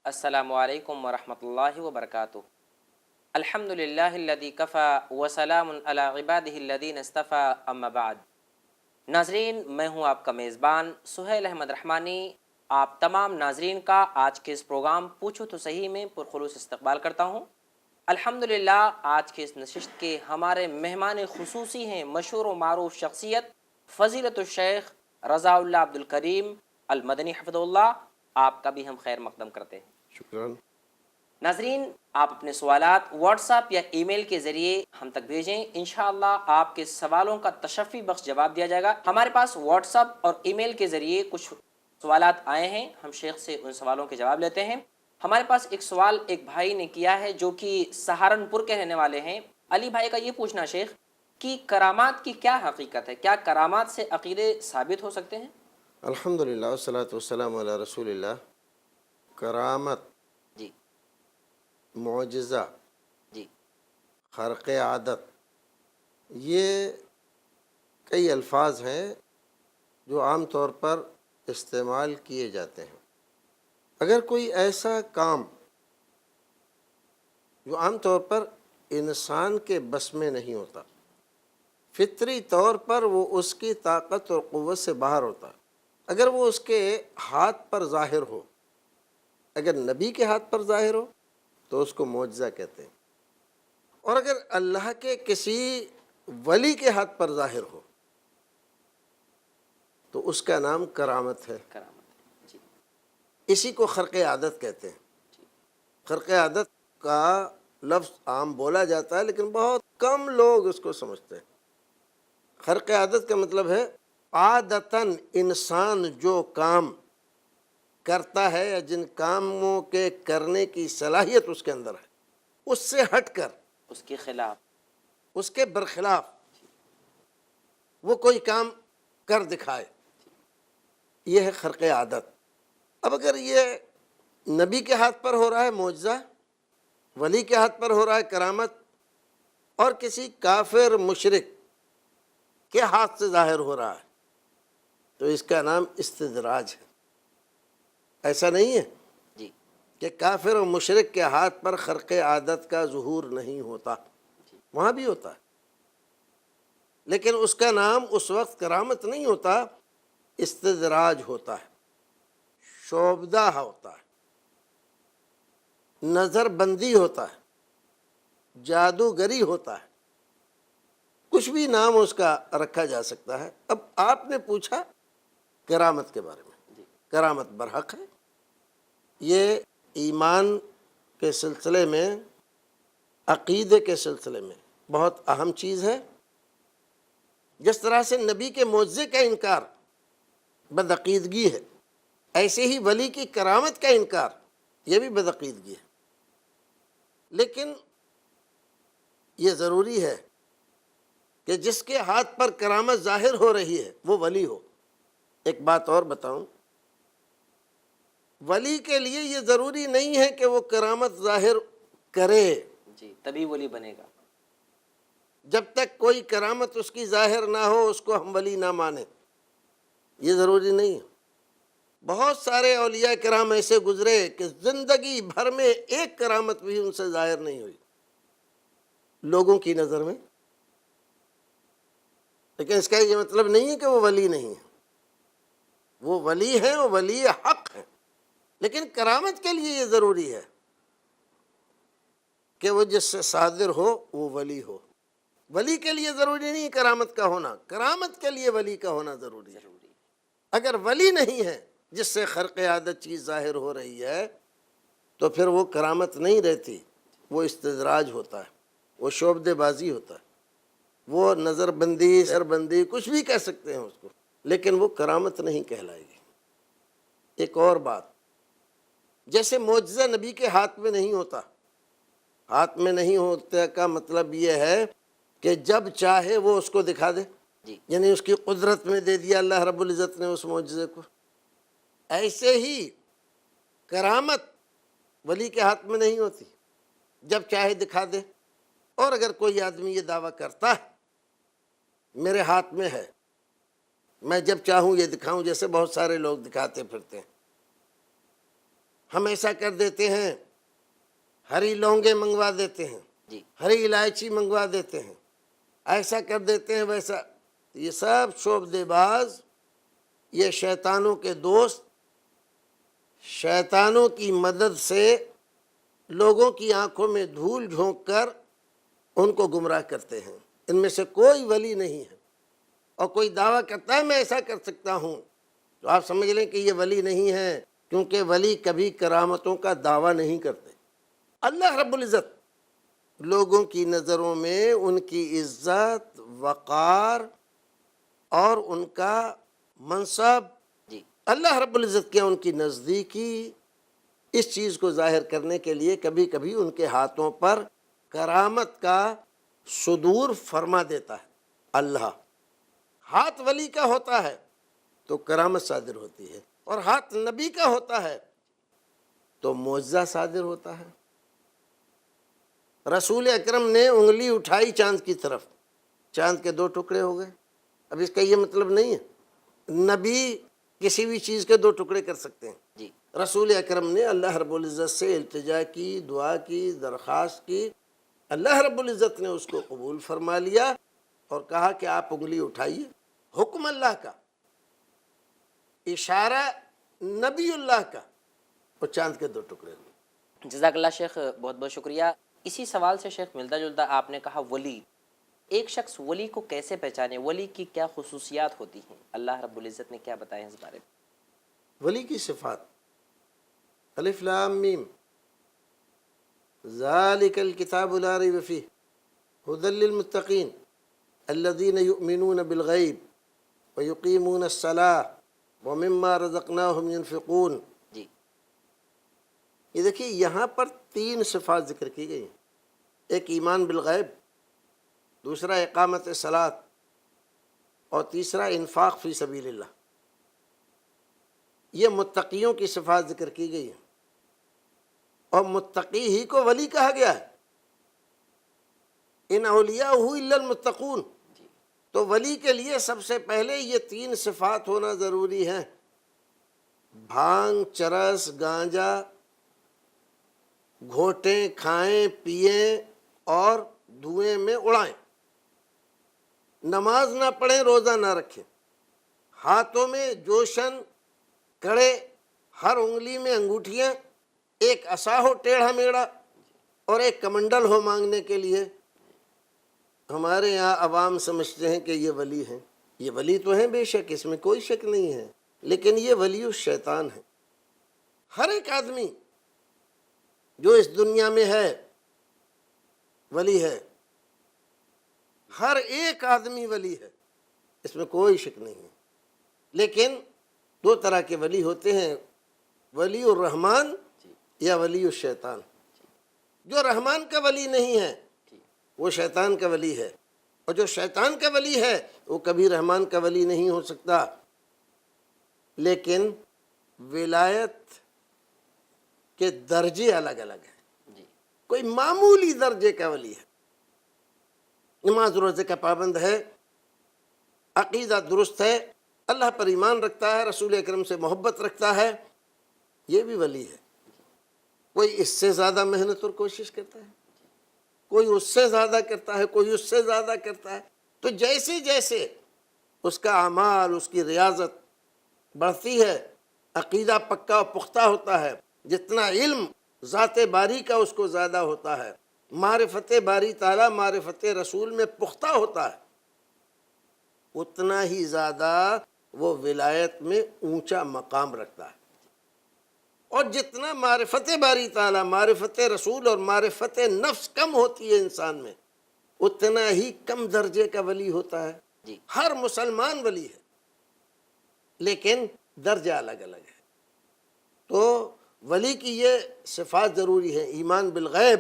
السلام علیکم ورحمۃ اللہ وبرکاتہ۔ الحمد للہ الذی کفا وسلام علی عبادہ الذین اصطفیٰ اما بعد۔ ناظرین، میں ہوں آپ کا میزبان سہیل احمد رحمانی، آپ تمام ناظرین کا آج کے اس پروگرام پوچھو تو صحیح میں پرخلوص استقبال کرتا ہوں۔ الحمدللہ آج کے اس نشست کے ہمارے مہمان خصوصی ہیں مشہور و معروف شخصیت فضیلت الشیخ رضا اللہ عبد الکریم المدنی حفظہ اللہ۔ آپ کا بھی ہم خیر مقدم کرتے ہیں۔ شکراً۔ ناظرین، آپ اپنے سوالات واٹس ایپ یا ای میل کے ذریعے ہم تک بھیجیں، انشاءاللہ آپ کے سوالوں کا تشفی بخش جواب دیا جائے گا۔ ہمارے پاس واٹس ایپ اور ای میل کے ذریعے کچھ سوالات آئے ہیں، ہم شیخ سے ان سوالوں کے جواب لیتے ہیں۔ ہمارے پاس ایک سوال ایک بھائی نے کیا ہے جو کہ سہارنپور کے رہنے والے ہیں۔ علی بھائی کا یہ پوچھنا شیخ کہ کرامات کی کیا حقیقت ہے، کیا کرامات سے عقیدے ثابت ہو سکتے ہیں؟ الحمدللہ والصلاۃ والسلام علی رسول اللہ۔ کرامت، جی معجزہ، جی خرق عادت، یہ کئی الفاظ ہیں جو عام طور پر استعمال کیے جاتے ہیں۔ اگر کوئی ایسا کام جو عام طور پر انسان کے بس میں نہیں ہوتا، فطری طور پر وہ اس کی طاقت اور قوت سے باہر ہوتا، اگر وہ اس کے ہاتھ پر ظاہر ہو، اگر نبی کے ہاتھ پر ظاہر ہو تو اس کو معجزہ کہتے ہیں، اور اگر اللہ کے کسی ولی کے ہاتھ پر ظاہر ہو تو اس کا نام کرامت ہے۔ کرامت، جی اسی کو خرق عادت کہتے ہیں۔ خرق عادت کا لفظ عام بولا جاتا ہے لیکن بہت کم لوگ اس کو سمجھتے ہیں۔ خرق عادت کا مطلب ہے عادتاً انسان جو کام کرتا ہے یا جن کاموں کے کرنے کی صلاحیت اس کے اندر ہے، اس سے ہٹ کر، اس کے خلاف، اس کے برخلاف وہ کوئی کام کر دکھائے، یہ ہے خرق عادت۔ اب اگر یہ نبی کے ہاتھ پر ہو رہا ہے معجزہ، ولی کے ہاتھ پر ہو رہا ہے کرامت، اور کسی کافر مشرک کے ہاتھ سے ظاہر ہو رہا ہے تو اس کا نام استدراج ہے۔ ایسا نہیں ہے جی کہ کافر و مشرک کے ہاتھ پر خرق عادت کا ظہور نہیں ہوتا، وہاں بھی ہوتا ہے، لیکن اس کا نام اس وقت کرامت نہیں ہوتا، استدراج ہوتا ہے، شعبدہ ہوتا ہے، نظر بندی ہوتا ہے، جادوگری ہوتا ہے، کچھ بھی نام اس کا رکھا جا سکتا ہے۔ اب آپ نے پوچھا کرامت کے بارے میں، کرامت برحق ہے، یہ ایمان کے سلسلے میں، عقیدے کے سلسلے میں بہت اہم چیز ہے۔ جس طرح سے نبی کے معجزے کا انکار بدعقیدگی ہے، ایسے ہی ولی کی کرامت کا انکار یہ بھی بدعقیدگی ہے۔ لیکن یہ ضروری ہے کہ جس کے ہاتھ پر کرامت ظاہر ہو رہی ہے وہ ولی ہو۔ ایک بات اور بتاؤں، ولی کے لیے یہ ضروری نہیں ہے کہ وہ کرامت ظاہر کرے، جی تبھی ولی بنے گا۔ جب تک کوئی کرامت اس کی ظاہر نہ ہو اس کو ہم ولی نہ مانیں، یہ ضروری نہیں ہے۔ بہت سارے اولیاء کرام ایسے گزرے کہ زندگی بھر میں ایک کرامت بھی ان سے ظاہر نہیں ہوئی لوگوں کی نظر میں، لیکن اس کا یہ مطلب نہیں ہے کہ وہ ولی نہیں ہے، وہ ولی ہیں، وہ ولی حق ہیں، لیکن کرامت کے لیے یہ ضروری ہے کہ وہ جس سے صادر ہو وہ ولی ہو۔ ولی کے لیے ضروری نہیں کرامت کا ہونا، کرامت کے لیے ولی کا ہونا ضروری ہے۔ اگر ولی نہیں ہے جس سے خرق عادت چیز ظاہر ہو رہی ہے تو پھر وہ کرامت نہیں رہتی، وہ استدراج ہوتا ہے، وہ شعبدے بازی ہوتا ہے، وہ نظر بندی، سر بندی، کچھ بھی کہہ سکتے ہیں اس کو، لیکن وہ کرامت نہیں کہلائے گی۔ ایک اور بات، جیسے معجزہ نبی کے ہاتھ میں نہیں ہوتا، ہاتھ میں نہیں ہوتا کا مطلب یہ ہے کہ جب چاہے وہ اس کو دکھا دے، جی یعنی اس کی قدرت میں دے دیا اللہ رب العزت نے اس معجزے کو، ایسے ہی کرامت ولی کے ہاتھ میں نہیں ہوتی، جب چاہے دکھا دے۔ اور اگر کوئی آدمی یہ دعویٰ کرتا ہے میرے ہاتھ میں ہے، میں جب چاہوں یہ دکھاؤں، جیسے بہت سارے لوگ دکھاتے پھرتے ہیں، ہم ایسا کر دیتے ہیں، ہری لونگے منگوا دیتے ہیں، جی ہری الائچی منگوا دیتے ہیں، ایسا کر دیتے ہیں ویسا. یہ سب شعبدے باز، یہ شیطانوں کے دوست، شیطانوں کی مدد سے لوگوں کی آنکھوں میں دھول جھونک کر ان کو گمراہ کرتے ہیں. ان میں سے کوئی ولی نہیں ہے. اور کوئی دعویٰ کرتا ہے میں ایسا کر سکتا ہوں، تو آپ سمجھ لیں کہ یہ ولی نہیں ہے، کیونکہ ولی کبھی کرامتوں کا دعویٰ نہیں کرتے. اللہ رب العزت لوگوں کی نظروں میں ان کی عزت، وقار اور ان کا منصب، جی اللہ رب العزت کے ان کی نزدیکی، اس چیز کو ظاہر کرنے کے لیے کبھی کبھی ان کے ہاتھوں پر کرامت کا صدور فرما دیتا ہے. اللہ ہاتھ ولی کا ہوتا ہے تو کرامت صادر ہوتی ہے، اور ہاتھ نبی کا ہوتا ہے تو معجزہ صادر ہوتا ہے. رسول اکرم نے انگلی اٹھائی چاند کی طرف، چاند کے 2 ٹکڑے ہو گئے. اب اس کا یہ مطلب نہیں ہے نبی کسی بھی چیز کے 2 ٹکڑے کر سکتے ہیں. جی رسول اکرم نے اللہ رب العزت سے التجا کی، دعا کی، درخواست کی، اللہ رب العزت نے اس کو قبول فرما لیا اور کہا کہ آپ انگلی اٹھائیے. حکم اللہ کا، اشارہ نبی اللہ کا، اور چاند کے 2 ٹکڑے ہوئے. جزاک اللہ شیخ، بہت بہت شکریہ. اسی سوال سے شیخ ملتا جلتا آپ نے کہا ولی، ایک شخص ولی کو کیسے پہچانے، ولی کی کیا خصوصیات ہوتی ہیں، اللہ رب العزت نے کیا بتایا اس بارے میں؟ ولی کی صفات، الف لام میم، ذالک الکتاب لا ریب فیہ ھدی للمتقین الذین یؤمنون بالغیب ویقیمون الصلاۃ ومما رزقناہم ینفقون. جی یہ دیکھیے یہاں پر 3 صفات ذکر کی گئی ہیں. ایک ایمان بالغیب، دوسرا اقامت صلاۃ، اور تیسرا انفاق فی سبیل اللہ. یہ متقیوں کی صفات ذکر کی گئی ہیں، اور متقی ہی کو ولی کہا گیا ہے. ان اولیاءہ الا المتقون. تو ولی کے لیے سب سے پہلے یہ 3 صفات ہونا ضروری ہے. بھانگ، چرس، گانجا گھوٹیں، کھائیں، پئیں اور دھوئیں میں اڑائیں. نماز نہ پڑھیں، روزہ نہ رکھیں، ہاتھوں میں جوشن، کڑے، ہر انگلی میں انگوٹھیاں، ایک عصا ہو ٹیڑھا میڑا اور ایک کمنڈل ہو مانگنے کے لیے. ہمارے یہاں عوام سمجھتے ہیں کہ یہ ولی ہیں. یہ ولی تو ہیں بے شک، اس میں کوئی شک نہیں ہے، لیکن یہ ولی الشیطان ہے. ہر ایک آدمی جو اس دنیا میں ہے ولی ہے، ہر ایک آدمی ولی ہے، اس میں کوئی شک نہیں ہے. لیکن 2 طرح کے ولی ہوتے ہیں، ولی الرحمن یا ولی الشیطان. جو رحمان کا ولی نہیں ہے وہ شیطان کا ولی ہے، اور جو شیطان کا ولی ہے وہ کبھی رحمان کا ولی نہیں ہو سکتا. لیکن ولایت کے درجے الگ الگ ہیں. کوئی معمولی درجے کا ولی ہے، نماز روزے کا پابند ہے، عقیدہ درست ہے، اللہ پر ایمان رکھتا ہے، رسول اکرم سے محبت رکھتا ہے، یہ بھی ولی ہے. کوئی اس سے زیادہ محنت اور کوشش کرتا ہے، کوئی اس سے زیادہ کرتا ہے، کوئی اس سے زیادہ کرتا ہے. تو جیسے جیسے اس کا اعمال، اس کی ریاضت بڑھتی ہے، عقیدہ پکا و پختہ ہوتا ہے، جتنا علم ذات باری کا اس کو زیادہ ہوتا ہے، معرفت باری تعالیٰ، معرفت رسول میں پختہ ہوتا ہے، اتنا ہی زیادہ وہ ولایت میں اونچا مقام رکھتا ہے. اور جتنا معرفت باری تعالیٰ، معرفت رسول اور معرفت نفس کم ہوتی ہے انسان میں، اتنا ہی کم درجے کا ولی ہوتا ہے. ہر مسلمان ولی ہے، لیکن درجہ الگ الگ ہے. تو ولی کی یہ صفات ضروری ہے. ایمان بالغیب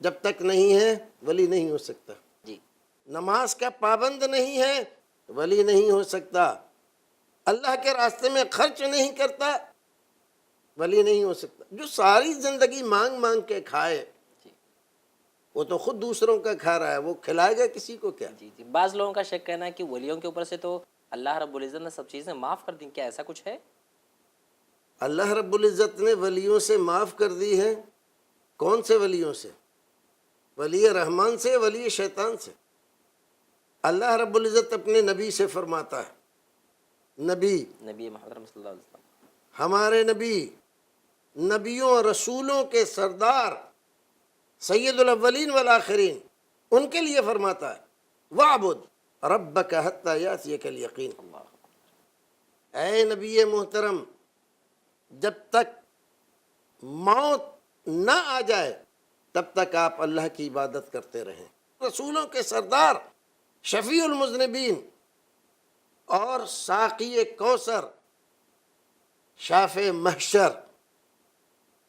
جب تک نہیں ہے ولی نہیں ہو سکتا. نماز کا پابند نہیں ہے ولی نہیں ہو سکتا. اللہ کے راستے میں خرچ نہیں کرتا ولی نہیں ہو سکتا. جو ساری زندگی مانگ مانگ کے کھائے وہ تو خود دوسروں کا کھا رہا ہے، وہ کھلائے گا کسی کو کیا؟ بعض لوگوں کا شک کہنا ہے کہ ولیوں کے اوپر سے تو اللہ رب العزت نے سب چیزیں معاف کر دیں، کیا ایسا کچھ ہے؟ اللہ رب العزت نے ولیوں سے معاف کر دی ہے. کون سے ولیوں سے؟ ولی رحمان سے، ولی شیطان سے. اللہ رب العزت اپنے نبی سے فرماتا ہے، نبی نبی محترم صلی اللہ علیہ وسلم، ہمارے نبی، نبیوں اور رسولوں کے سردار، سید الاولین والآخرین، ان کے لیے فرماتا ہے وَاعْبُدْ رَبَّكَ حَتَّى يَأْتِيَكَ الْيَقِينُ. اے نبی محترم، جب تک موت نہ آ جائے تب تک آپ اللہ کی عبادت کرتے رہیں. رسولوں کے سردار، شفیع المذنبین اور ساقی کوثر، شافع محشر،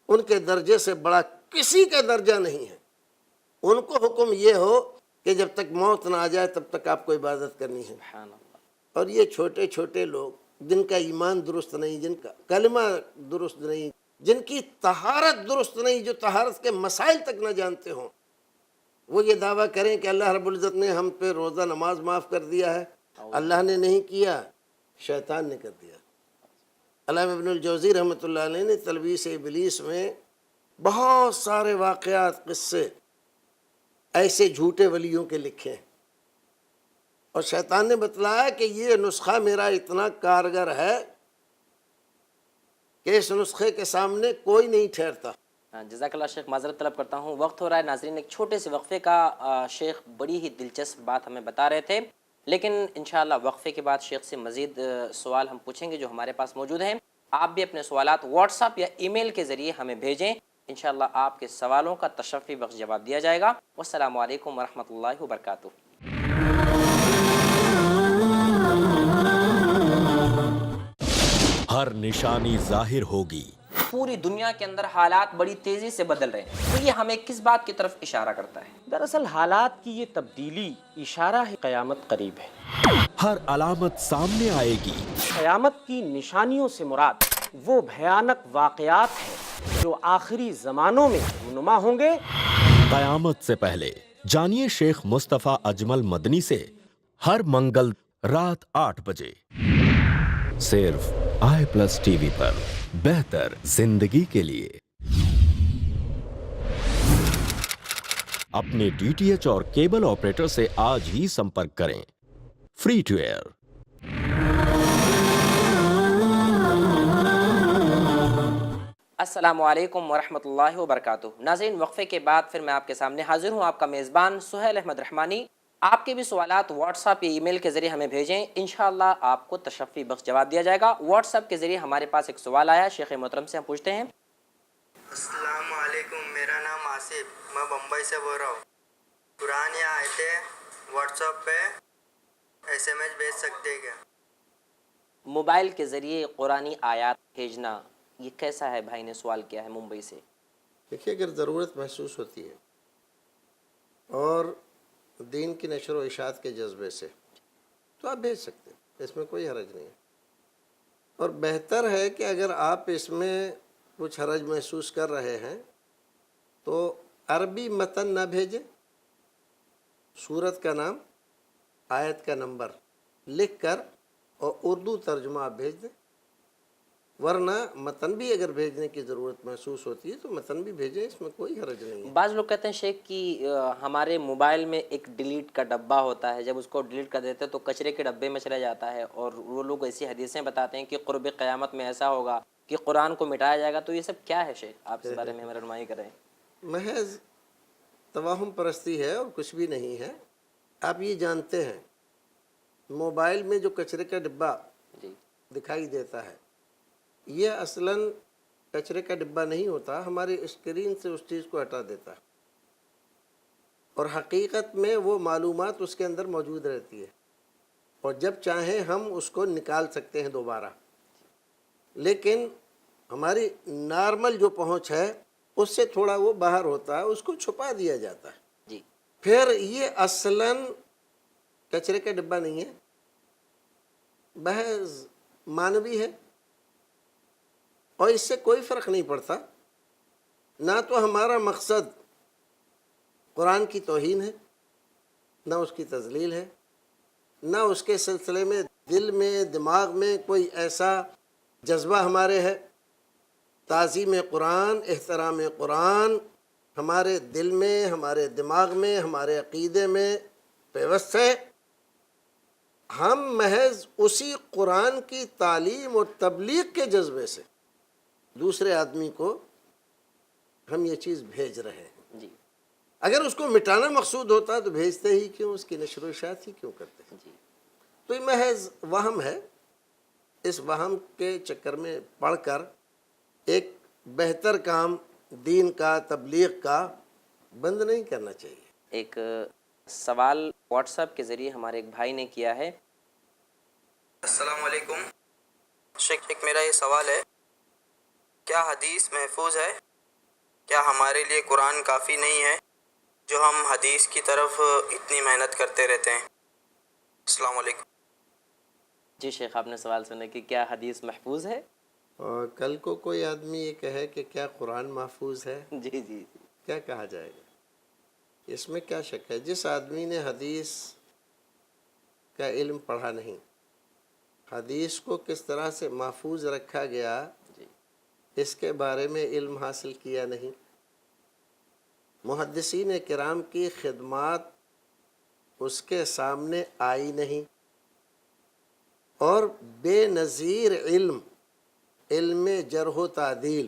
ان کے درجے سے بڑا کسی کا درجہ نہیں ہے. ان کو حکم یہ ہو کہ جب تک موت نہ آ جائے تب تک آپ کو عبادت کرنی ہے. سبحان اللہ. اور یہ چھوٹے چھوٹے لوگ جن کا ایمان درست نہیں، جن کا کلمہ درست نہیں، جن کی طہارت درست نہیں، جو طہارت کے مسائل تک نہ جانتے ہوں، وہ یہ دعویٰ کریں کہ اللہ رب العزت نے ہم پہ روزہ نماز معاف کر دیا ہے. اللہ نے نہیں کیا، شیطان نے کر دیا. علامہ ابن الجوزی رحمۃ اللہ علیہ نے تلبیس ابلیس میں بہت سارے واقعات، قصے ایسے جھوٹے ولیوں کے لکھے ہیں، اور شیطان نے بتلایا کہ یہ نسخہ میرا اتنا کارگر ہے کہ اس نسخے کے سامنے کوئی نہیں ٹھہرتا. جزاک اللہ شیخ. معذرت طلب کرتا ہوں، وقت ہو رہا ہے. ناظرین، ایک چھوٹے سے وقفے کا شیخ بڑی ہی دلچسپ بات ہمیں بتا رہے تھے، لیکن انشاءاللہ وقفے کے بعد شیخ سے مزید سوال ہم پوچھیں گے جو ہمارے پاس موجود ہیں. آپ بھی اپنے سوالات واٹس ایپ یا ای میل کے ذریعے ہمیں بھیجیں، انشاءاللہ آپ کے سوالوں کا تشفی بخش جواب دیا جائے گا. والسلام علیکم ورحمۃ اللہ وبرکاتہ. ہر نشانی ظاہر ہوگی. پوری دنیا کے اندر حالات بڑی تیزی سے بدل رہے ہیں، تو یہ ہمیں کس بات کی طرف اشارہ کرتا ہے؟ دراصل حالات کی یہ تبدیلی اشارہ ہے قیامت قریب ہے. ہر علامت سامنے آئے گی. قیامت کی نشانیوں سے مراد وہ بھیانک واقعات ہیں جو آخری زمانوں میں رونما ہوں گے. قیامت سے پہلے جانیے شیخ مصطفیٰ اجمل مدنی سے ہر منگل رات 8 بجے صرف i+ ٹی وی پر. بہتر زندگی کے لیے اپنے DTH اور کیبل آپریٹر سے آج ہی سمپرک کریں. Free to air. السلام علیکم ورحمۃ اللہ وبرکاتہ. ناظرین، وقفے کے بعد پھر میں آپ کے سامنے حاضر ہوں، آپ کا میزبان سہیل احمد رحمانی. آپ کے بھی سوالات واٹس ایپ یا ای میل کے ذریعے ہمیں بھیجیں، انشاءاللہ آپ کو تشفی بخش جواب دیا جائے گا. واٹس ایپ کے ذریعے ہمارے پاس ایک سوال آیا، شیخ محترم سے ہم پوچھتے ہیں. السلام علیکم، میرا نام آصف، میں بمبئی سے بول رہا ہوں. قرآن یا آیتیں واٹس ایپ پہ SMS بھیج سکتے ہیں کیا؟ موبائل کے ذریعے قرآنی آیات بھیجنا یہ کیسا ہے؟ بھائی نے سوال کیا ہے ممبئی سے. دیکھیے، اگر ضرورت محسوس ہوتی ہے اور دین کی نشر و اشاعت کے جذبے سے تو آپ بھیج سکتے ہیں، اس میں کوئی حرج نہیں ہے. اور بہتر ہے کہ اگر آپ اس میں کچھ حرج محسوس کر رہے ہیں تو عربی متن نہ بھیجیں، سورت کا نام، آیت کا نمبر لکھ کر اور اردو ترجمہ آپ بھیج دیں. ورنہ متن بھی اگر بھیجنے کی ضرورت محسوس ہوتی ہے تو متن بھی بھیجیں، اس میں کوئی حرج نہیں ہے. بعض لوگ کہتے ہیں شیخ کہ ہمارے موبائل میں ایک ڈیلیٹ کا ڈبہ ہوتا ہے، جب اس کو ڈیلیٹ کر دیتے تو کچرے کے ڈبے میں چلا جاتا ہے، اور وہ لوگ ایسی حدیثیں بتاتے ہیں کہ قرب قیامت میں ایسا ہوگا کہ قرآن کو مٹایا جائے گا. تو یہ سب کیا ہے شیخ؟ آپ اس بارے میں ہمیں رہنمائی کریں. محض توہم پرستی ہے اور کچھ بھی نہیں ہے. آپ یہ جانتے ہیں موبائل میں جو کچرے کا ڈبہ جی دکھائی دیتا ہے یہ اصلاً کچرے کا ڈبہ نہیں ہوتا، ہماری اسکرین سے اس چیز کو ہٹا دیتا ہے، اور حقیقت میں وہ معلومات اس کے اندر موجود رہتی ہے، اور جب چاہیں ہم اس کو نکال سکتے ہیں دوبارہ. لیکن ہماری نارمل جو پہنچ ہے اس سے تھوڑا وہ باہر ہوتا ہے، اس کو چھپا دیا جاتا ہے. جی پھر یہ اصلاً کچرے کا ڈبہ نہیں ہے، محض مانوی ہے، اور اس سے کوئی فرق نہیں پڑتا. نہ تو ہمارا مقصد قرآن کی توہین ہے، نہ اس کی تذلیل ہے، نہ اس کے سلسلے میں دل میں دماغ میں کوئی ایسا جذبہ ہمارے ہے تعظیم قرآن، احترام قرآن ہمارے دل میں، ہمارے دماغ میں، ہمارے عقیدے میں پیوست ہے۔ ہم محض اسی قرآن کی تعلیم اور تبلیغ کے جذبے سے دوسرے آدمی کو ہم یہ چیز بھیج رہے ہیں۔ جی اگر اس کو مٹانا مقصود ہوتا تو بھیجتے ہی کیوں، اس کی نشر و اشاعت ہی کیوں کرتے ہیں؟ جی تو یہ محض وہم ہے۔ اس وہم کے چکر میں پڑھ کر ایک بہتر کام دین کا، تبلیغ کا بند نہیں کرنا چاہیے۔ ایک سوال واٹس ایپ کے ذریعے ہمارے ایک بھائی نے کیا ہے۔ السلام علیکم شیخ، میرا یہ سوال ہے، کیا حدیث محفوظ ہے؟ کیا ہمارے لیے قرآن کافی نہیں ہے جو ہم حدیث کی طرف اتنی محنت کرتے رہتے ہیں؟ السلام علیکم۔ جی شیخ، آپ نے سوال سنا کہ کیا حدیث محفوظ ہے؟ اور کل کو کوئی آدمی یہ کہے کہ کیا قرآن محفوظ ہے، جی جی جی کیا کہا جائے گا؟ اس میں کیا شک ہے؟ جس آدمی نے حدیث کا علم پڑھا نہیں، حدیث کو کس طرح سے محفوظ رکھا گیا جی اس کے بارے میں علم حاصل کیا نہیں، محدثین کرام کی خدمات اس کے سامنے آئی نہیں، اور بے نظیر علم، علم جرح و تعدیل،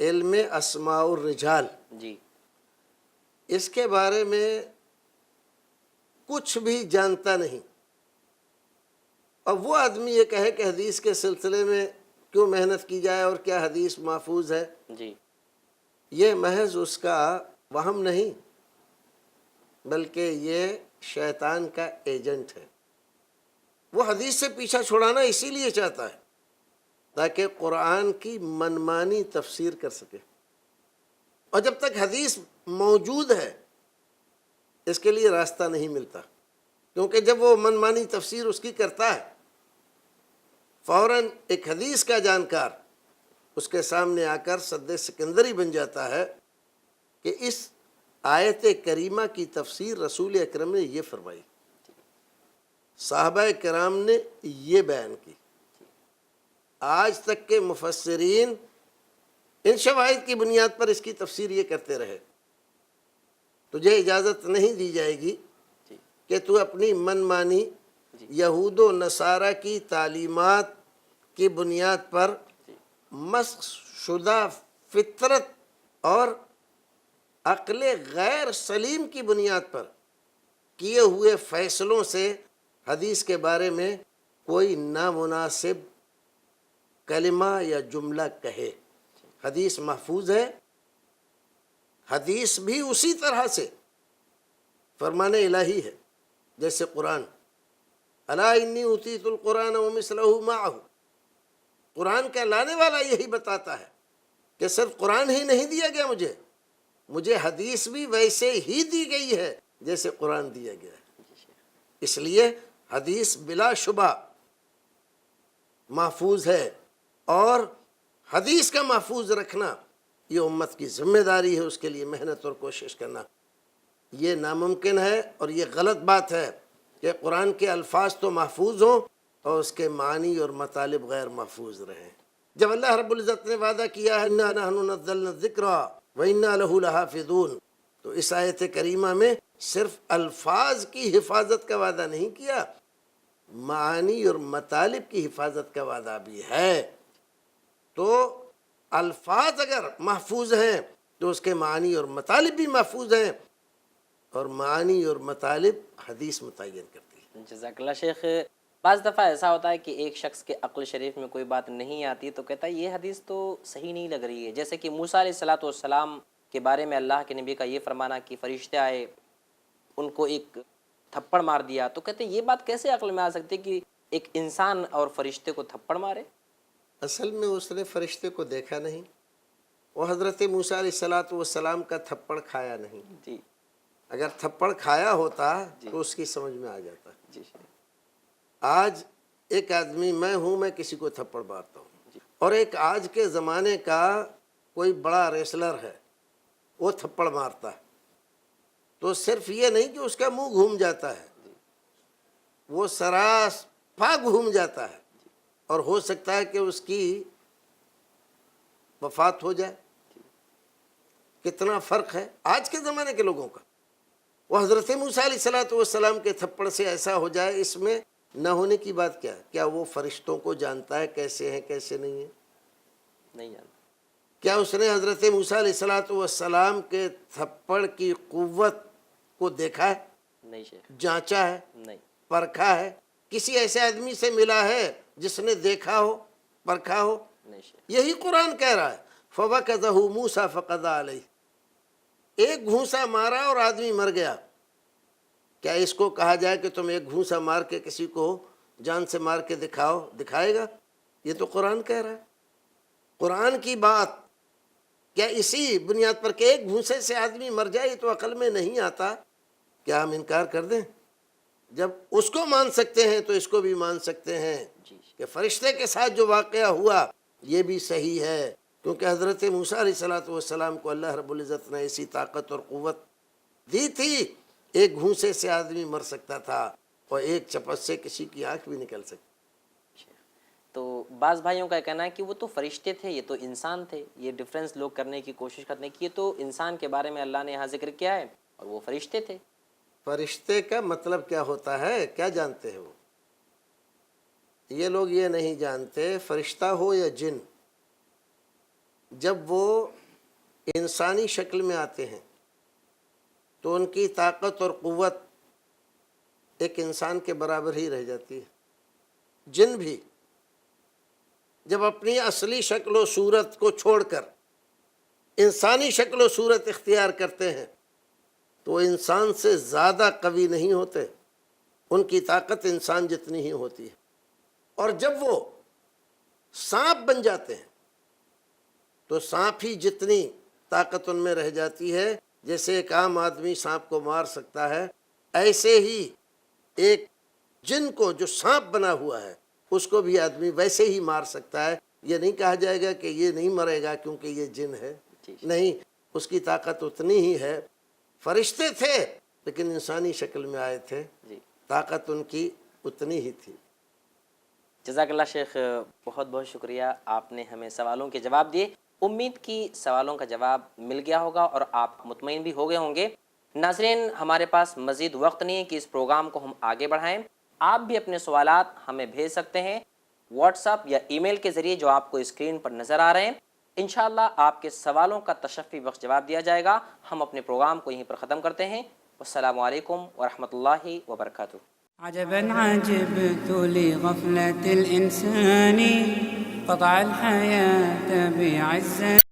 علم اسماء الرجال، جی اس کے بارے میں کچھ بھی جانتا نہیں، اور وہ آدمی یہ کہے کہ حدیث کے سلسلے میں کیوں محنت کی جائے اور کیا حدیث محفوظ ہے، جی یہ محض اس کا وہم نہیں بلکہ یہ شیطان کا ایجنٹ ہے۔ وہ حدیث سے پیچھا چھڑانا اسی لیے چاہتا ہے تاکہ قرآن کی منمانی تفسیر کر سکے، اور جب تک حدیث موجود ہے اس کے لیے راستہ نہیں ملتا، کیونکہ جب وہ منمانی تفسیر اس کی کرتا ہے فوراً ایک حدیث کا جانکار اس کے سامنے آ کر سد سکندری بن جاتا ہے کہ اس آیت کریمہ کی تفسیر رسول اکرم نے یہ فرمائی، صحابہ کرام نے یہ بیان کی، آج تک کے مفسرین ان شواہد کی بنیاد پر اس کی تفسیر یہ کرتے رہے، تجھے اجازت نہیں دی جائے گی کہ تو اپنی من مانی یہود و نصارہ کی تعلیمات کی بنیاد پر مسخ شدہ فطرت اور عقل غیر سلیم کی بنیاد پر کیے ہوئے فیصلوں سے حدیث کے بارے میں کوئی نامناسب کلمہ یا جملہ کہے۔ حدیث محفوظ ہے، حدیث بھی اسی طرح سے فرمان الہی ہے جیسے قرآن، الا انی اوتیت القرآن ومثلہ معہ، قرآن کا لانے والا یہی بتاتا ہے کہ صرف قرآن ہی نہیں دیا گیا مجھے حدیث بھی ویسے ہی دی گئی ہے جیسے قرآن دیا گیا ہے۔ اس لیے حدیث بلا شبہ محفوظ ہے، اور حدیث کا محفوظ رکھنا یہ امت کی ذمہ داری ہے، اس کے لیے محنت اور کوشش کرنا۔ یہ ناممکن ہے اور یہ غلط بات ہے کہ قرآن کے الفاظ تو محفوظ ہوں اور اس کے معنی اور مطالب غیر محفوظ رہیں۔ جب اللہ رب العزت نے وعدہ کیا ہے اِنَّا نَحْنُ نَزَّلْنَا الذِّكْرَ وَإِنَّا لَهُ لَحَافِظُونَ، تو اس آیت کریمہ میں صرف الفاظ کی حفاظت کا وعدہ نہیں کیا، معانی اور مطالب کی حفاظت کا وعدہ بھی ہے۔ تو الفاظ اگر محفوظ ہیں تو اس کے معنی اور مطالب بھی محفوظ ہیں، اور معانی اور مطالب حدیث متعین کرتی ہے۔ جزاک اللہ شیخ۔ بعض دفعہ ایسا ہوتا ہے کہ ایک شخص کے عقل شریف میں کوئی بات نہیں آتی تو کہتا ہے یہ حدیث تو صحیح نہیں لگ رہی ہے، جیسے کہ موسیٰ علیہ السلام کے بارے میں اللہ کے نبی کا یہ فرمانا کہ فرشتے آئے ان کو ایک تھپڑ مار دیا، تو کہتے ہیں یہ بات کیسے عقل میں آ سکتی کہ ایک انسان اور فرشتے کو تھپڑ مارے؟ اصل میں اس نے فرشتے کو دیکھا نہیں، وہ حضرت موسیٰ علیہ السلام کا تھپڑ کھایا نہیں۔ جی اگر تھپڑ کھایا ہوتا تو اس کی سمجھ میں آ جاتا۔ جی آج ایک آدمی میں ہوں، میں کسی کو تھپڑ مارتا ہوں، اور ایک آج کے زمانے کا کوئی بڑا ریسلر ہے وہ تھپڑ مارتا ہے، تو صرف یہ نہیں کہ اس کا منہ گھوم جاتا ہے، وہ سراپا گھوم جاتا ہے، اور ہو سکتا ہے کہ اس کی وفات ہو جائے. کتنا فرق ہے آج کے زمانے کے لوگوں کا. وہ حضرت موسیٰ علیہ السلام کے تھپڑ سے ایسا ہو جائے، اس میں نہ ہونے کی بات کیا ہے؟ کیا وہ فرشتوں کو جانتا ہے کیسے ہیں کیسے نہیں ہیں؟ نہیں جانتا. کیا اس نے حضرت موسیٰ علیہ السلام کے تھپڑ کی قوت کو دیکھا ہے، نہیں شیخ. جانچا ہے، نہیں. پرکھا ہے؟ کسی ایسے آدمی سے ملا ہے جس نے دیکھا ہو، پرکھا ہو؟ نہیں شیخ. یہی قرآن کہہ رہا ہے فَوَكَذَهُ مُوسَى فَقَضَىٰ عَلَيْهِ. ایک گھونسا مارا اور آدمی مر گیا. کیا اس کو کہا جائے کہ تم ایک گھونسا مار کے کسی کو جان سے مار کے دکھاؤ؟ دکھائے گا؟ یہ تو قرآن کہہ رہا ہے. قرآن کی بات کیا اسی بنیاد پر کہ ایک گھونسے سے آدمی مر جائے یہ تو عقل میں نہیں آتا، کیا ہم انکار کر دیں؟ جب اس کو مان سکتے ہیں تو اس کو بھی مان سکتے ہیں کہ فرشتے کے ساتھ جو واقعہ ہوا یہ بھی صحیح ہے، کیونکہ حضرت موسیٰ علیہ السلام کو اللہ رب العزت نے ایسی طاقت اور قوت دی تھی، ایک گھونسے سے آدمی مر سکتا تھا اور ایک چپت سے کسی کی آنکھ بھی نکل سکتی. تو بعض بھائیوں کا کہنا ہے کہ وہ تو فرشتے تھے، یہ تو انسان تھے. یہ ڈیفرنس لوگ کرنے کی کوشش کرتے ہیں کہ یہ تو انسان کے بارے میں اللہ نے یہاں ذکر کیا ہے اور وہ فرشتے تھے. فرشتے کا مطلب کیا ہوتا ہے؟ کیا جانتے ہیں وہ؟ یہ لوگ یہ نہیں جانتے فرشتہ ہو یا جن، جب وہ انسانی شکل میں آتے ہیں تو ان کی طاقت اور قوت ایک انسان کے برابر ہی رہ جاتی ہے. جن بھی جب اپنی اصلی شکل و صورت کو چھوڑ کر انسانی شکل و صورت اختیار کرتے ہیں تو وہ انسان سے زیادہ قوی نہیں ہوتے، ان کی طاقت انسان جتنی ہی ہوتی ہے. اور جب وہ سانپ بن جاتے ہیں تو سانپ ہی جتنی طاقت ان میں رہ جاتی ہے. جیسے ایک عام آدمی سانپ کو مار سکتا ہے، ایسے ہی ایک جن کو جو سانپ بنا ہوا ہے اس کو بھی آدمی ویسے ہی مار سکتا ہے. یہ نہیں کہا جائے گا کہ یہ نہیں مرے گا کیونکہ یہ جن ہے، نہیں، اس کی طاقت اتنی ہی ہے. فرشتے تھے لیکن انسانی شکل میں آئے تھے، طاقت ان کی اتنی ہی تھی. جزاک اللہ شیخ، بہت بہت شکریہ، آپ نے ہمیں سوالوں کے جواب دیے. امید کی سوالوں کا جواب مل گیا ہوگا اور آپ مطمئن بھی ہو گئے ہوں گے. ناظرین، ہمارے پاس مزید وقت نہیں ہے کہ اس پروگرام کو ہم آگے بڑھائیں. آپ بھی اپنے سوالات ہمیں بھیج سکتے ہیں واٹس ایپ یا ای میل کے ذریعے جو آپ کو اسکرین پر نظر آ رہے ہیں. انشاءاللہ آپ کے سوالوں کا تشفی بخش جواب دیا جائے گا. ہم اپنے پروگرام کو یہیں پر ختم کرتے ہیں. والسلام علیکم ورحمۃ اللہ وبرکاتہ. عجبا عجبت لغفلة الإنسان قطع الحياة بعزة